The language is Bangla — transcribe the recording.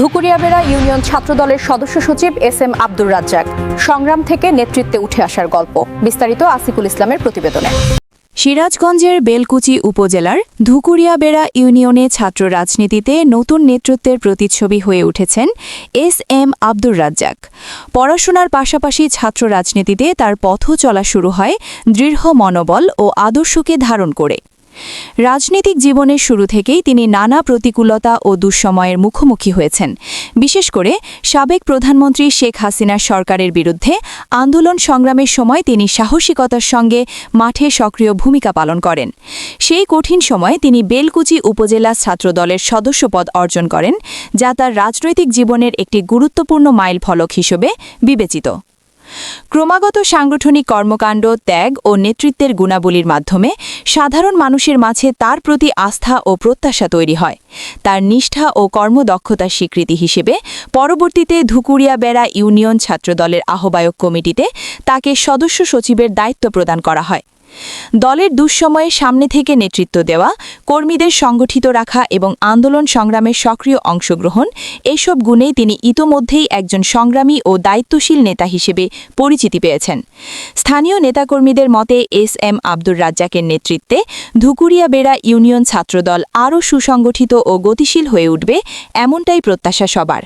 ধুকুরিয়াবেড়া ইউনিয়ন ছাত্রদলের সদস্য সচিব এস.এম. আব্দুর রাজ্জাক সংগ্রাম থেকে নেতৃত্বে উঠে আসার গল্প। বিস্তারিত আসিকুল ইসলামের প্রতিবেদনে। সিরাজগঞ্জের বেলকুচি উপজেলার ধুকুরিয়াবেড়া ইউনিয়নে ছাত্র রাজনীতিতে নতুন নেতৃত্বের প্রতিচ্ছবি হয়ে উঠেছেন এস.এম. আব্দুর রাজ্জাক। পড়াশোনার পাশাপাশি ছাত্র রাজনীতিতে তার পথ চলা শুরু হয় দৃঢ় মনোবল ও আদর্শকে ধারণ করে। রাজনৈতিক জীবনের শুরু থেকেই তিনি নানা প্রতিকূলতা ও দুঃসময়ের মুখোমুখি হয়েছেন। বিশেষ করে সাবেক প্রধানমন্ত্রী শেখ হাসিনার সরকারের বিরুদ্ধে আন্দোলন সংগ্রামের সময় তিনি সাহসিকতার সঙ্গে মাঠে সক্রিয় ভূমিকা পালন করেন। সেই কঠিন সময়ে তিনি বেলকুচি উপজেলা ছাত্রদলের সদস্যপদ অর্জন করেন, যা তার রাজনৈতিক জীবনের একটি গুরুত্বপূর্ণ মাইলফলক হিসেবে বিবেচিত। ক্রমাগত সাংগঠনিক কর্মকাণ্ড, ত্যাগ ও নেতৃত্বের গুণাবলীর মাধ্যমে সাধারণ মানুষের মাঝে তার প্রতি আস্থা ও প্রত্যাশা তৈরি হয়। তার নিষ্ঠা ও কর্মদক্ষতার স্বীকৃতি হিসেবে পরবর্তীতে ধুকুরিয়াবেড়া ইউনিয়ন ছাত্রদলের আহ্বায়ক কমিটিতে তাকে সদস্য সচিবের দায়িত্ব প্রদান করা হয়। দলের দুঃসময়ে সামনে থেকে নেতৃত্ব দেওয়া, কর্মীদের সংগঠিত রাখা এবং আন্দোলন সংগ্রামের সক্রিয় অংশগ্রহণ, এসব গুণেই তিনি ইতোমধ্যেই একজন সংগ্রামী ও দায়িত্বশীল নেতা হিসেবে পরিচিতি পেয়েছেন। স্থানীয় নেতাকর্মীদের মতে এস.এম. আব্দুর রাজ্জাকের নেতৃত্বে ধুকুরিয়াবেড়া ইউনিয়ন ছাত্রদল আরও সুসংগঠিত ও গতিশীল হয়ে উঠবে, এমনটাই প্রত্যাশা সবার।